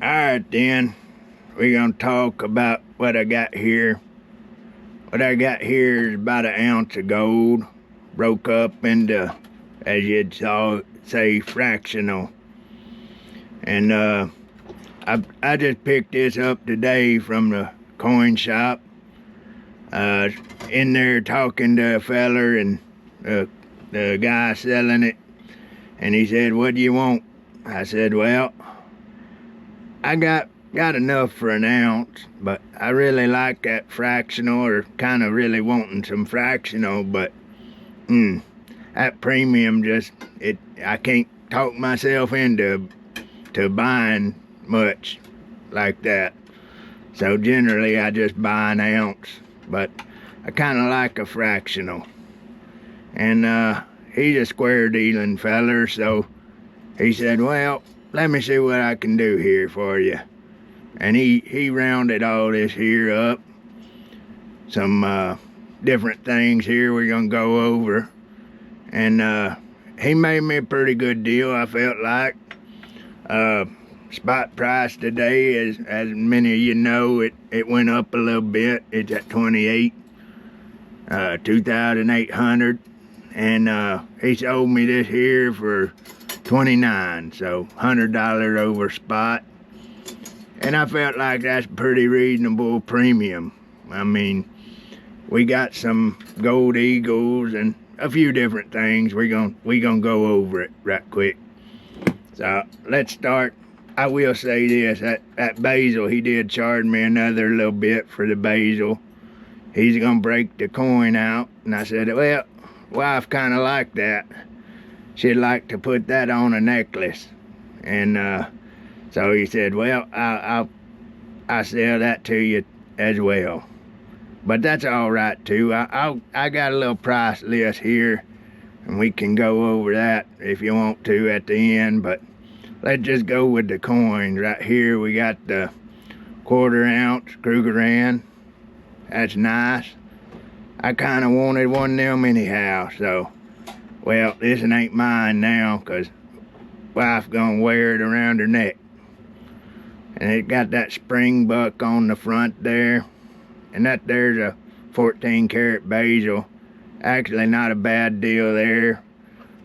Alright then, we're gonna talk about what I got here. What I got here is about an ounce of gold, broke up into, as you'd say, fractional. And I just picked this up today from the coin shop. In there talking to a feller and the guy selling it, and he said, "What do you want?" I said, "Well, I got enough for an ounce, but I really like that fractional, or kind of really wanting some fractional, but that premium I can't talk myself into buying much like that. So generally I just buy an ounce, but I kind of like a fractional." And he's a square dealing feller, so he said, "Well, let me see what I can do here for you." And he rounded all this here up. Some different things here we're gonna go over. And he made me a pretty good deal, I felt like. Spot price today, as many of you know, it went up a little bit. It's at 28, 2,800. And he sold me this here for 29, so $100 over spot. And I felt like that's pretty reasonable premium. I mean, we got some gold eagles and a few different things. We gonna go over it right quick. So let's start. I will say this, that basil, he did charge me another little bit for the basil. He's gonna break the coin out, and I said, "Well, wife kind of like that. She'd like to put that on a necklace." And so he said, "Well, I'll sell that to you as well." But that's all right too. I got a little price list here, and we can go over that if you want to at the end. But let's just go with the coins. Right here we got the 1/4 ounce Krugerrand. That's nice. I kind of wanted one of them anyhow, so, well, this one ain't mine now, because wife gonna wear it around her neck. And it got that spring buck on the front there, and that there's a 14 karat basil. Actually not a bad deal there.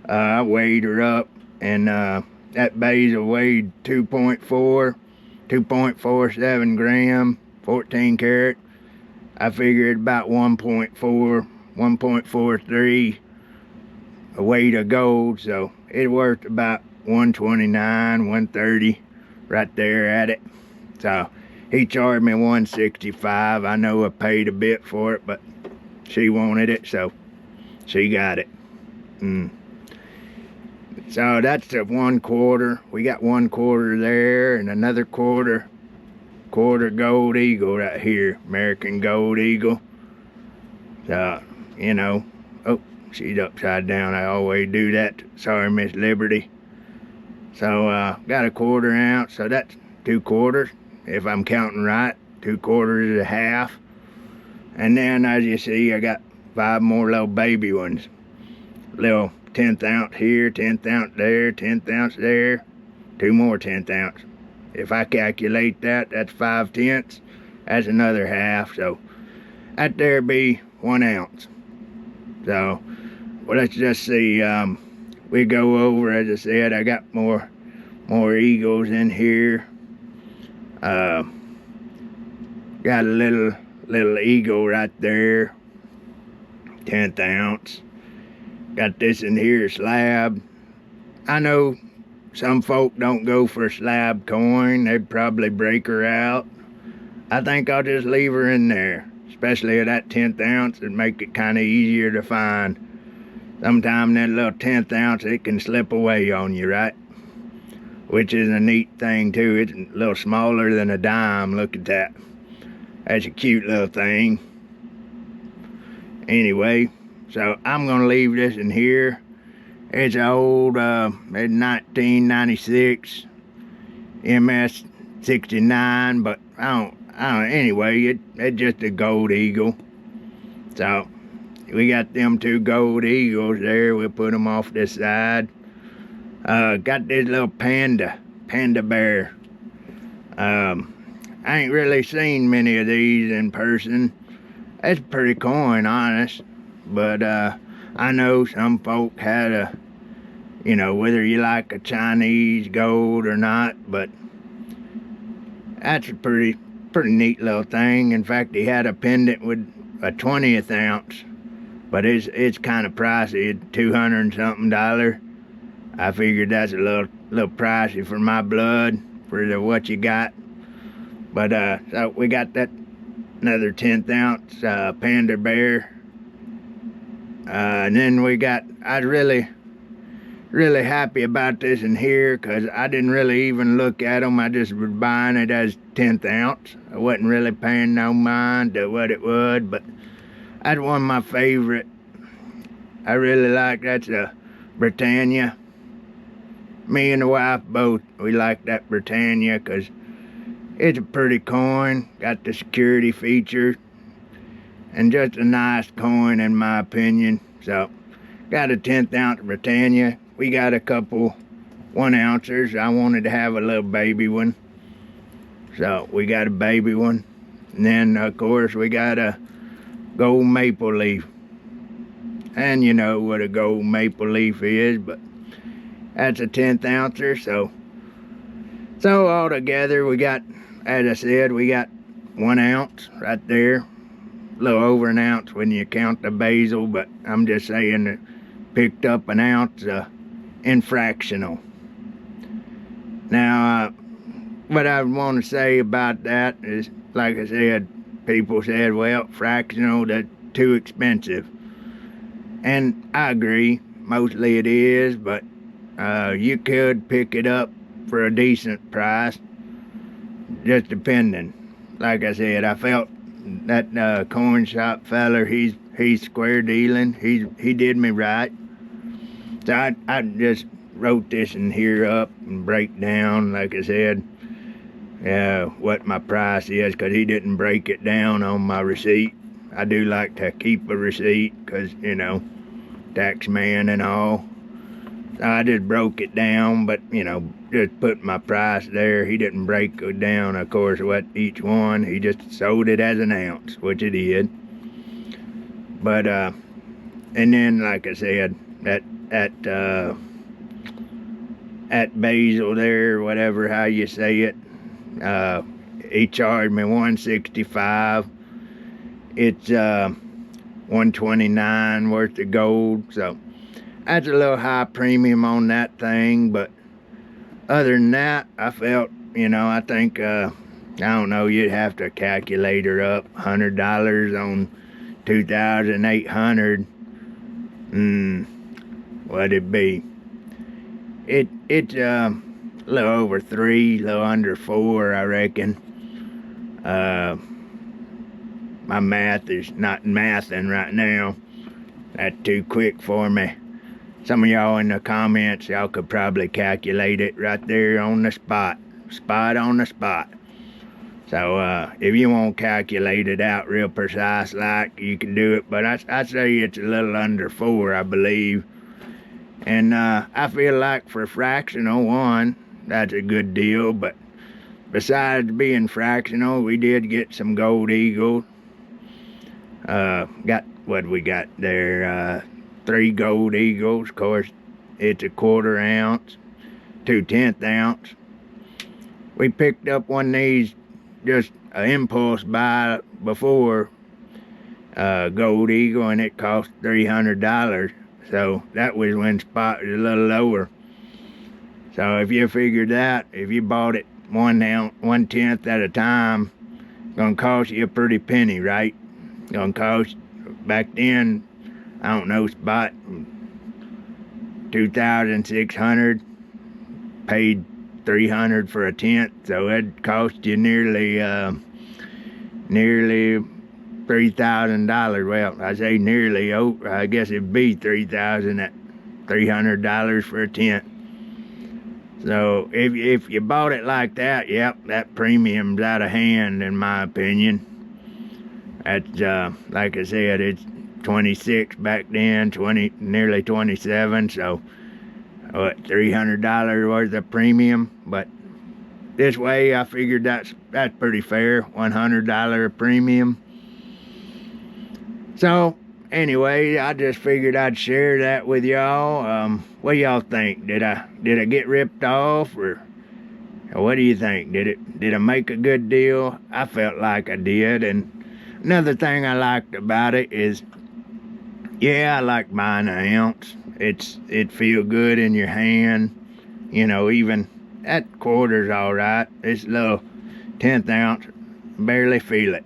I weighed her up, and that basil weighed 2.47 gram, 14 karat. I figured about 1.43 a weight of gold, so it worth about 129, 130 right there at it. So he charged me 165. I know I paid a bit for it, but she wanted it, so she got it. So that's the 1/4. We got 1/4 there, and another quarter gold eagle right here, American gold eagle. So, you know, oh, she's upside down. I always do that. Sorry, Miss Liberty. So got a 1/4 ounce, so that's 2/4 if I'm counting right. 2/4 is a half. And then, as you see, I got 5 more little baby ones. Little 1/10 ounce here, 1/10 ounce there, 1/10 ounce there, 2 more 1/10 ounce. If I calculate that, that's 5/10. That's another half, so that there be 1 ounce. So, well, let's just see. We go over, as I said, I got more eagles in here. Got a little eagle right there, 1/10 ounce. Got this in here, slab. I know some folk don't go for a slab coin. They'd probably break her out. I think I'll just leave her in there, especially at that 1/10 ounce. It'd make it kind of easier to find. Sometimes that little 1/10 ounce, it can slip away on you, right? Which is a neat thing too. It's a little smaller than a dime. Look at that. That's a cute little thing. Anyway, so I'm gonna leave this in here. It's an old, it's 1996 MS 69, but I don't, anyway, it's just a gold eagle. So, we got them 2 gold eagles there. We'll put them off this side. Got this little panda bear. I ain't really seen many of these in person. It's a pretty coin, honest. But I know some folk had a, whether you like a Chinese gold or not, but that's a pretty neat little thing. In fact, he had a pendant with a 20th ounce, but it's kind of pricey, $200 and something. I figured that's a little pricey for my blood, for what you got. But so we got that another 10th ounce panda bear. And then we got, I was really happy about this in here, because I didn't really even look at them. I just was buying it as 10th ounce. I wasn't really paying no mind to what it would, but that's one of my favorite. I really like, that's a Britannia. Me and the wife both, we like that Britannia because it's a pretty coin, got the security feature, and just a nice coin in my opinion. So, got a 10th ounce Britannia. We got a couple 1 ouncers. I wanted to have a little baby one, so we got a baby one. And then of course we got a gold maple leaf, and you know what a gold maple leaf is, but that's a 10th ouncer. So all together we got, as I said, we got 1 ounce right there, a little over an ounce when you count the basil, but I'm just saying that picked up an ounce in fractional. Now what I want to say about that is, like I said, people said, well, fractional, that's too expensive, and I agree, mostly it is, but you could pick it up for a decent price, just depending. Like I said, I felt that coin shop feller, he's square dealing. He did me right. So I just wrote this in here up and break down, like I said, what my price is, because he didn't break it down on my receipt. I do like to keep a receipt, because, tax man and all. I just broke it down, but, just put my price there. He didn't break it down, of course, what each one. He just sold it as an ounce, which it did. But, and then, like I said, at basil there, whatever, how you say it, he charged me $165. It's, $129 worth of gold, so that's a little high premium on that thing. But other than that, I felt, I think, I don't know, you'd have to calculate her up, $100 on 2,800. What'd it be? It's a little over 3, a little under 4, I reckon. My math is not mathing right now. That's too quick for me. Some of y'all in the comments, y'all could probably calculate it right there on the spot. Spot on the spot. So if you want to calculate it out real precise like, you can do it. But I say it's a little under 4, I believe. And I feel like for fractional one, that's a good deal. But besides being fractional, we did get some gold eagles. Got what we got there, 3 gold eagles. Of course, it's a 1/4 ounce, 2/10 ounce. We picked up one of these, just an impulse buy before, gold eagle, and it cost $300. So that was when spot was a little lower. So if you figured that, if you bought it 1 ounce, 1/10 at a time, it's gonna cost you a pretty penny, right? It's gonna cost, back then, I don't know, spot $2,600, paid $300 for a 10th, so it cost you nearly $3,000. Well, I say nearly, I guess it'd be $3,000 at $300 for a 10th. So if you bought it like that, yep, that premium's out of hand in my opinion. That's like I said, it's 26 back then, nearly 27, so what, $300 worth of premium. But this way, I figured that's pretty fair, $100 premium. So anyway, I just figured I'd share that with y'all. What do y'all think? Did I get ripped off, or what do you think? Did I make a good deal? I felt like I did. And another thing I liked about it is, yeah, I like buying an ounce. It feel good in your hand. You know, even that quarter's all right. This little 1/10 ounce, barely feel it.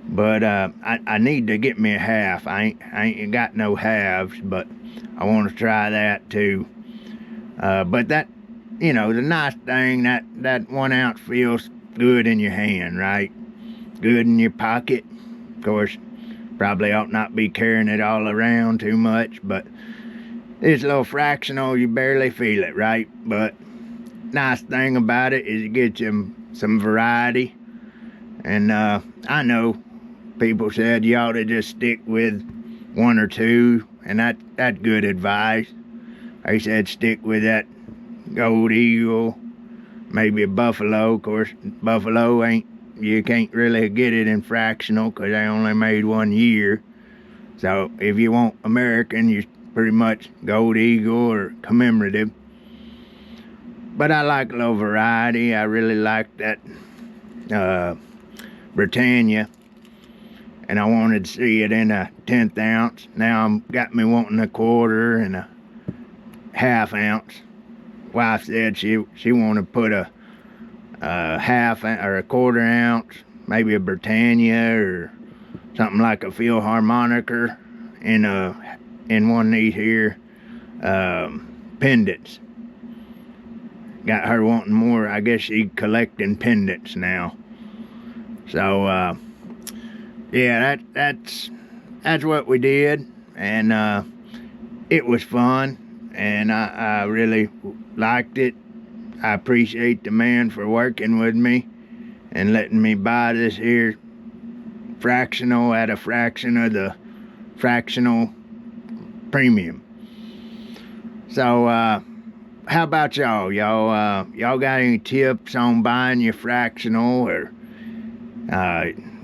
But I need to get me a half. I ain't got no halves, but I want to try that too. But that, you know, the nice thing, that 1 ounce feels good in your hand, right? Good in your pocket. Of course, probably ought not be carrying it all around too much, but this little fractional, you barely feel it, right? But nice thing about it is it gets you some variety. And I know people said you ought to just stick with 1 or 2, and that's good advice. They said stick with that Gold Eagle, maybe a Buffalo. Of course, Buffalo you can't really get it in fractional because they only made 1 year. So if you want American, you pretty much Gold Eagle or commemorative. But I like a little variety. I really like that Britannia, and I wanted to see it in a 1/10 ounce. Now I'm got me wanting a 1/4 and a 1/2 ounce. Wife said she wanted to put a 1/2 or a 1/4 ounce, maybe a Britannia or something like a Philharmoniker in one of these here pendants. Got her wanting more. I guess she's collecting pendants now. So yeah, that's what we did, and it was fun, and I really liked it. I appreciate the man for working with me and letting me buy this here fractional at a fraction of the fractional premium. So how about y'all? Y'all got any tips on buying your fractional? Or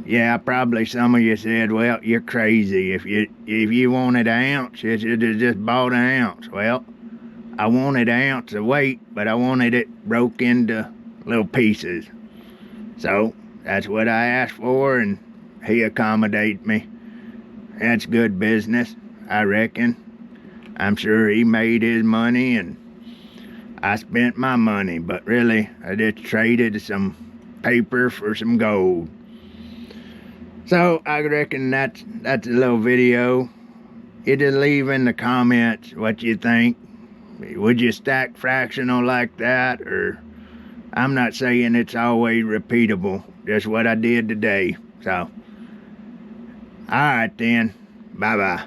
yeah, probably some of you said, well, you're crazy. If you wanted an ounce, you should have just bought an ounce. Well, I wanted an ounce of weight, but I wanted it broke into little pieces. So that's what I asked for, and he accommodated me. That's good business, I reckon. I'm sure he made his money, and I spent my money, but really, I just traded some paper for some gold. So I reckon that's a little video. You just leave in the comments what you think. Would you stack fractional like that? Or I'm not saying it's always repeatable, just what I did today. So alright then, bye bye.